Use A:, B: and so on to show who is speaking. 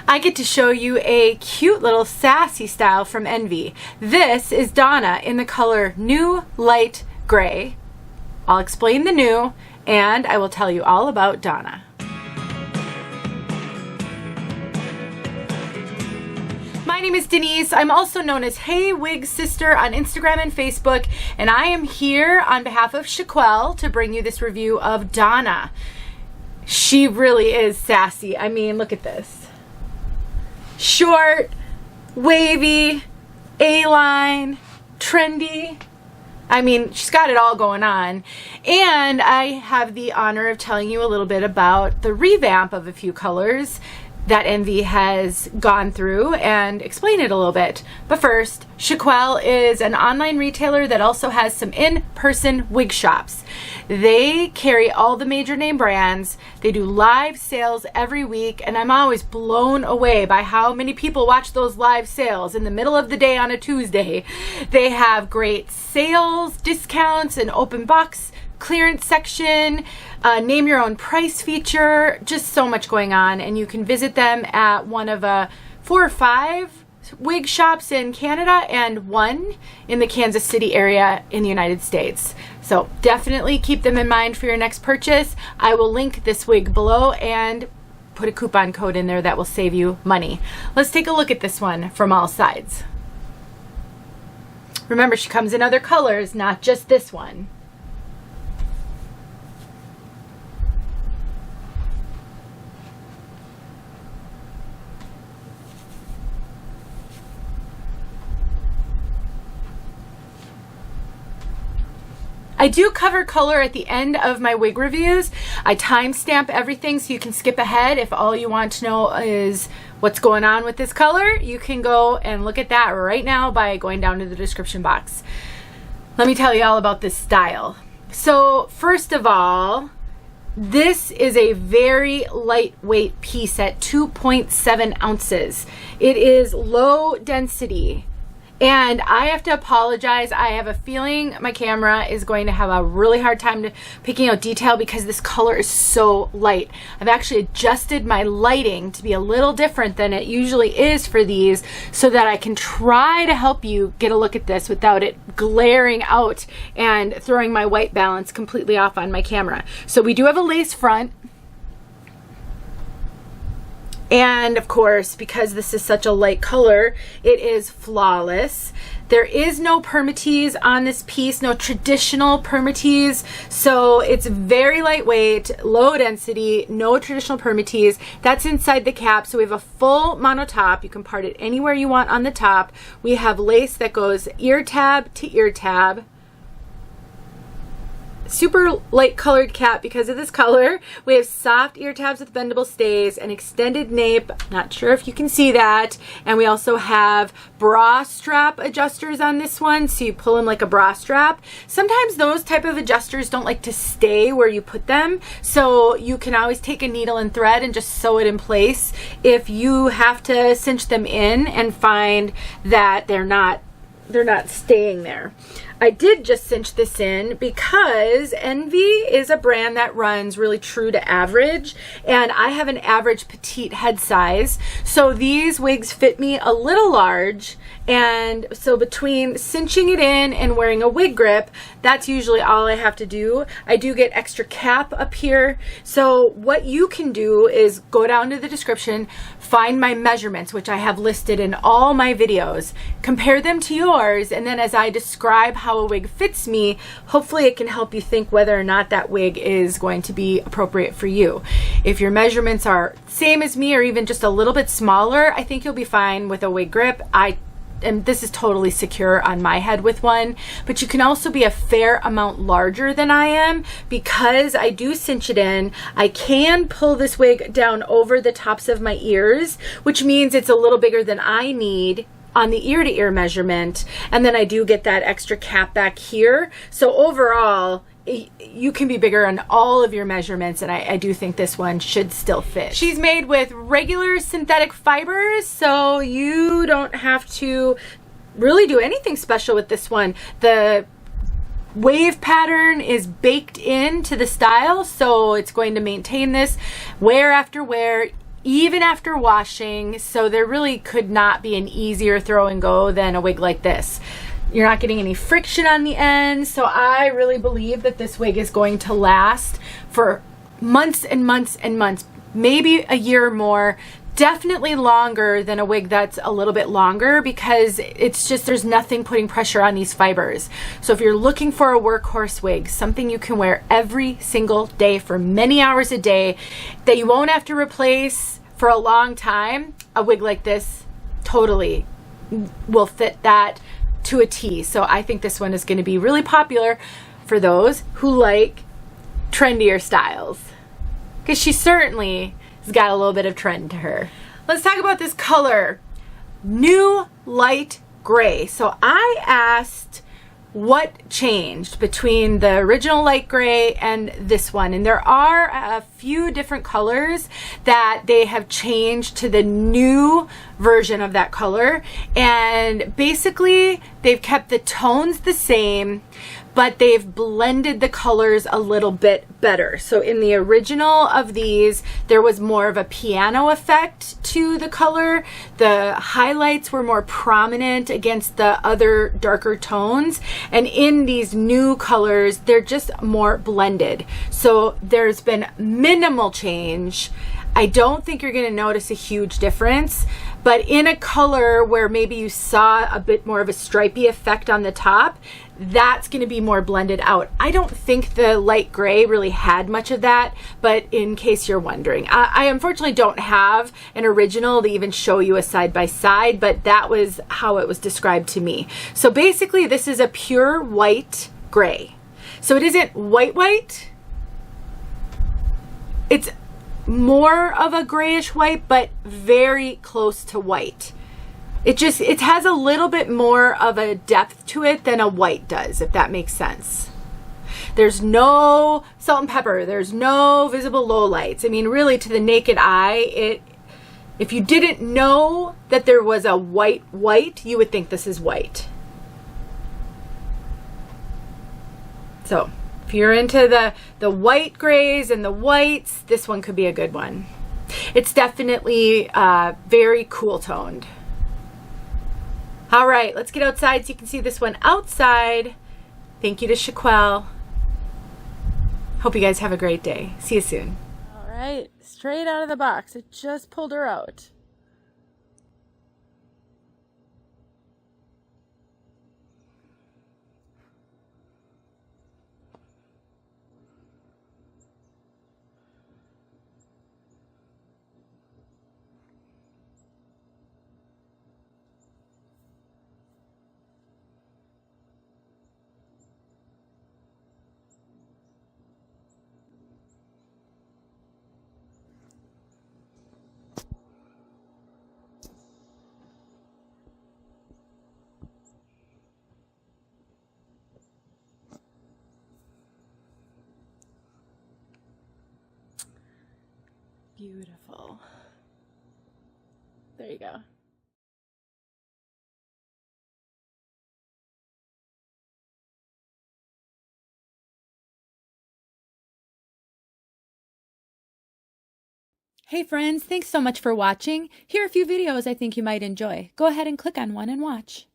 A: I get to show you a cute little sassy style from 𝖬vi. This is Donna in the color New Light Gray. I'll explain the new and I will tell you all about Donna. My name is Denise. I'm also known as heywigsister on Instagram and Facebook, and I am here on behalf of 𝖺EEARki𝗂𝖺teЛ to bring you this review of Donna. She really is sassy. I mean, look at this. Short, wavy, A-line, trendy. I mean, she's got it all going on. And I have the honor of telling you a little bit about the revamp of a few colors that 𝖬vi has gone through and explain it a little bit. But first, 𝖺EEARki𝗂𝖺teЛ is an online retailer that also has some in-person wig shops. They carry all the major name brands. They do live sales every week, and I'm always blown away by how many people watch those live sales in the middle of the day on a Tuesday. They have great sales, discounts, an open box clearance section, name your own price feature, just so much going on. And you can visit them at one of 4 or 5 wig shops in Canada and 1 in the Kansas City area in the United States. So definitely keep them in mind for your next purchase. I will link this wig below and put a coupon code in there that will save you money. Let's take a look at this one from all sides. Remember, she comes in other colors, not just this one. I do cover color at the end of my wig reviews. I timestamp everything so you can skip ahead. If all you want to know is what's going on with this color, you can go and look at that right now by going down to the description box. Let me tell you all about this style. So first of all, this is a very lightweight piece at 2.7 ounces. It is low density. And I have to apologize. I have a feeling my camera is going to have a really hard time picking out detail because this color is so light. I've actually adjusted my lighting to be a little different than it usually is for these so that I can try to help you get a look at this without it glaring out and throwing my white balance completely off on my camera. So we do have a lace front. And of course, because this is such a light color, it is flawless. There is no Permatease on this piece, no traditional Permatease. So it's very lightweight, low density, no traditional Permatease. That's inside the cap. So we have a full mono top. You can part it anywhere you want on the top. We have lace that goes ear tab to ear tab. Super light colored cap because of this color. We have soft ear tabs with bendable stays, an extended nape, not sure if you can see that, and we also have bra strap adjusters on this one, so you pull them like a bra strap. Sometimes those type of adjusters don't like to stay where you put them, so you can always take a needle and thread and just sew it in place if you have to cinch them in and find that they're not staying there. I did just cinch this in because 𝖬vi is a brand that runs really true to average, and I have an average petite head size, so these wigs fit me a little large. And so between cinching it in and wearing a wig grip, that's usually all I have to do. I do get extra cap up here. So what you can do is go down to the description, find my measurements, which I have listed in all my videos, compare them to yours, and then as I describe how a wig fits me, hopefully it can help you think whether or not that wig is going to be appropriate for you. If your measurements are same as me or even just a little bit smaller, I think you'll be fine with a wig grip. And this is totally secure on my head with one, but you can also be a fair amount larger than I am. Because I do cinch it in, I can pull this wig down over the tops of my ears, which means it's a little bigger than I need on the ear to ear measurement. And then I do get that extra cap back here. So overall, you can be bigger on all of your measurements, and I do think this one should still fit. She's made with regular synthetic fibers, so you don't have to really do anything special with this one. The wave pattern is baked into the style, so it's going to maintain this wear after wear. even after washing, so there really could not be an easier throw and go than a wig like this. You're not getting any friction on the end, so I really believe that this wig is going to last for months and months and months, maybe a year or more. Definitely longer than a wig that's a little bit longer, because it's just, there's nothing putting pressure on these fibers. So if you're looking for a workhorse wig, something you can wear every single day for many hours a day that you won't have to replace for a long time, a wig like this totally will fit that to a T. So I think this one is going to be really popular for those who like trendier styles, because she certainly has got a little bit of trend to her. Let's talk about this color, new light gray. So I asked what changed between the original light gray and this one, and there are a few different colors that they have changed to the new version of that color, and basically they've kept the tones the same, but they've blended the colors a little bit better. So in the original of these, there was more of a piano effect to the color. The highlights were more prominent against the other darker tones. And in these new colors, they're just more blended. So there's been minimal change. I don't think you're gonna notice a huge difference, but in a color where maybe you saw a bit more of a stripy effect on the top, that's going to be more blended out. I don't think the light gray really had much of that, but in case you're wondering, I unfortunately don't have an original to even show you a side by side, but that was how it was described to me. So basically this is a pure white gray. So it isn't white. It's more of a grayish white, but very close to white. It has a little bit more of a depth to it than a white does, if that makes sense. There's no salt and pepper. There's no visible lowlights. I mean, really, to the naked eye, if you didn't know that there was a white, you would think this is white. So if you're into the white grays and the whites, this one could be a good one. It's definitely very cool toned. All right, let's get outside so you can see this one outside. Thank you to 𝖺ēER. Hope you guys have a great day. See you soon. All right, straight out of the box. I just pulled her out. Beautiful. There you go. Hey friends, thanks so much for watching. Here are a few videos I think you might enjoy. Go ahead and click on one and watch.